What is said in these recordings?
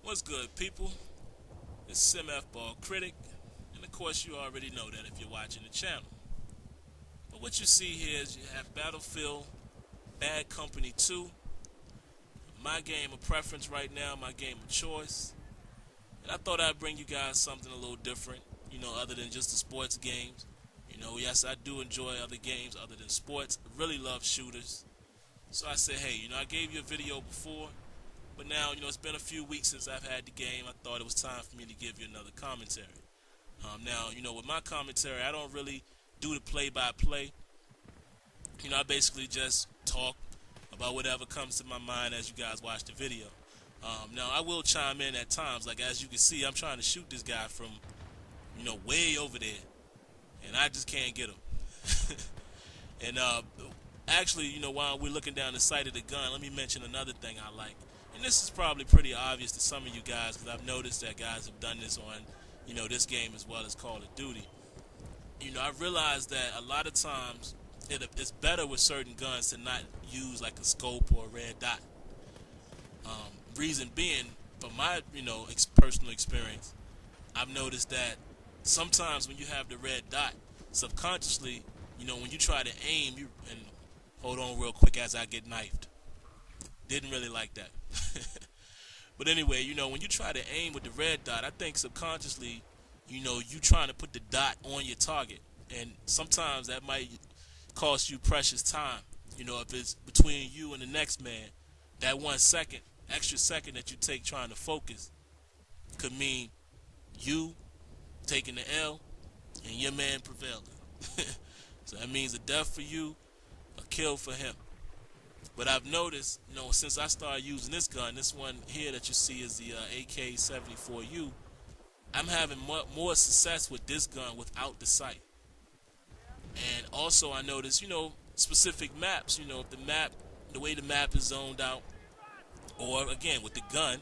What's good, people? It's SimFBallCritic, and of course, you already know that if you're watching the channel. But what you see here is you have Battlefield Bad Company 2, my game of preference right now, my game of choice. And I thought I'd bring you guys something a little different, other than just the sports games. Yes, I do enjoy other games other than sports. I really love shooters. So I said, hey, I gave you a video before, but now, it's been a few weeks since I've had the game. I thought it was time for me to give you another commentary. Now, with my commentary, I don't really do the play-by-play. I basically just talk about whatever comes to my mind as you guys watch the video. Now, I will chime in at times. Like, as you can see, I'm trying to shoot this guy from, way over there, and I just can't get him. And actually, while we're looking down the sight of the gun, let me mention another thing I like. And this is probably pretty obvious to some of you guys, because I've noticed that guys have done this on, this game as well as Call of Duty. I realized that a lot of times it's better with certain guns to not use like a scope or a red dot. Reason being, from my, personal experience, I've noticed that sometimes when you have the red dot, subconsciously, when you try to aim, and hold on real quick as I get knifed. Didn't really like that. But anyway, when you try to aim with the red dot, I think subconsciously, you trying to put the dot on your target. And sometimes that might cost you precious time. If it's between you and the next man, that 1 second, extra second that you take trying to focus could mean you taking the L and your man prevailing. So that means a death for you, a kill for him. But I've noticed, since I started using this gun, this one here that you see is the AK-74U, I'm having more success with this gun without the sight. And also I noticed, specific maps, if the way the map is zoned out, or again with the gun,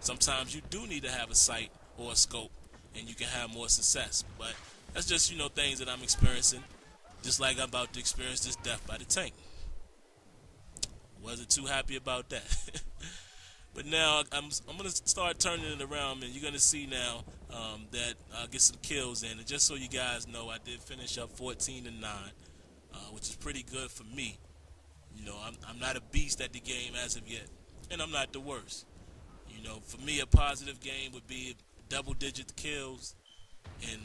sometimes you do need to have a sight or a scope, and you can have more success. But that's just, things that I'm experiencing, just like I'm about to experience this death by the tank. Wasn't too happy about that. But now I'm going to start turning it around, and you're going to see now that I'll get some kills in. And just so you guys know, I did finish up 14-9, which is pretty good for me. I'm not a beast at the game as of yet, and I'm not the worst. For me, a positive game would be double-digit kills and,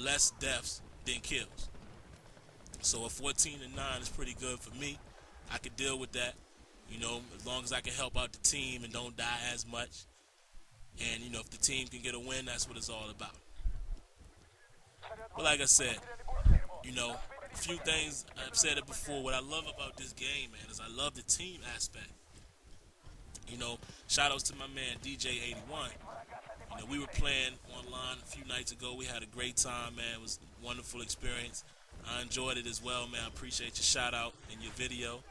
less deaths than kills. So a 14-9 is pretty good for me. I could deal with that. As long as I can help out the team and don't die as much. And, if the team can get a win, that's what it's all about. But like I said, a few things, I've said it before, what I love about this game, man, is I love the team aspect. Shout outs to my man, DJ81. We were playing online a few nights ago. We had a great time, man. It was a wonderful experience. I enjoyed it as well, man. I appreciate your shout out and your video.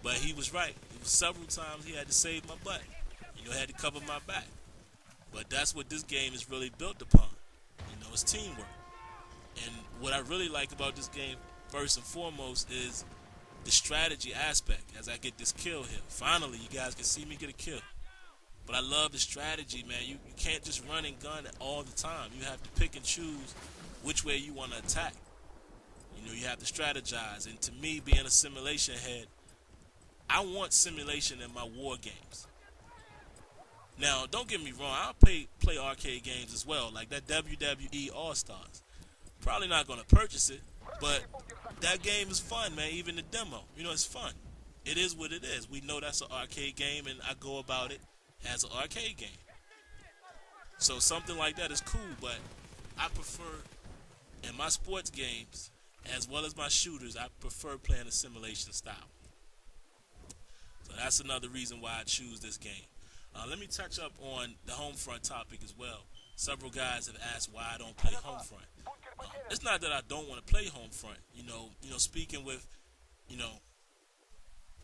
But he was right. It was several times he had to save my butt. Had to cover my back. But that's what this game is really built upon. It's teamwork. And what I really like about this game, first and foremost, is the strategy aspect. As I get this kill here, finally, you guys can see me get a kill. But I love the strategy, man. You can't just run and gun all the time. You have to pick and choose which way you want to attack. You have to strategize. And to me, being a simulation head, I want simulation in my war games. Now, don't get me wrong, I'll play arcade games as well, like that WWE All-Stars. Probably not going to purchase it, but that game is fun, man, even the demo. It's fun. It is what it is. We know that's an arcade game, and I go about it as an arcade game. So something like that is cool, but I prefer, in my sports games, as well as my shooters, I prefer playing a simulation style. So that's another reason why I choose this game. Let me touch up on the home front topic as well. Several guys have asked why I don't play home front. It's not that I don't want to play home front. Speaking with,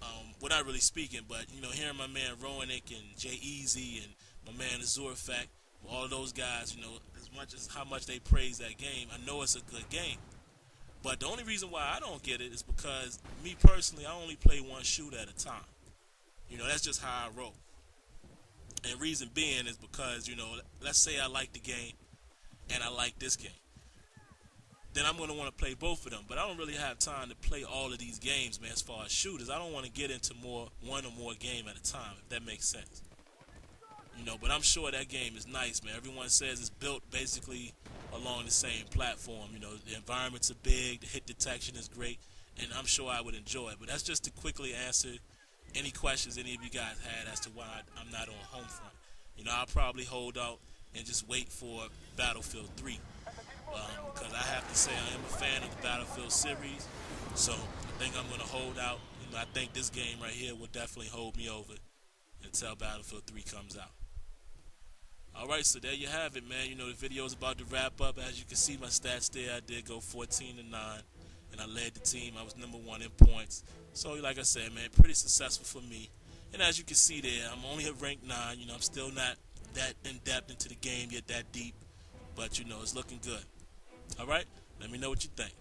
well, not really speaking, but, hearing my man Roanick and Jay Easy and my man Azure Fact, all of those guys, as much as how much they praise that game, I know it's a good game. But the only reason why I don't get it is because, me personally, I only play one shooter at a time. That's just how I roll. And reason being is because, let's say I like the game and I like this game. Then I'm going to want to play both of them. But I don't really have time to play all of these games, man, as far as shooters. I don't want to get into one or more game at a time, if that makes sense. But I'm sure that game is nice, man. Everyone says it's built basically along the same platform. The environments are big, the hit detection is great, and I'm sure I would enjoy it. But that's just to quickly answer any questions any of you guys had as to why I'm not on Homefront. I'll probably hold out and just wait for Battlefield 3. Because I have to say I am a fan of the Battlefield series, so I think I'm going to hold out. I think this game right here will definitely hold me over until Battlefield 3 comes out. Alright, so there you have it, man. The video is about to wrap up. As you can see my stats there, I did go 14-9, and I led the team. I was number 1 in points. So like I said, man, pretty successful for me. And as you can see there, I'm only at rank 9. I'm still not that in-depth into the game yet, that deep. But, it's looking good. Alright, let me know what you think.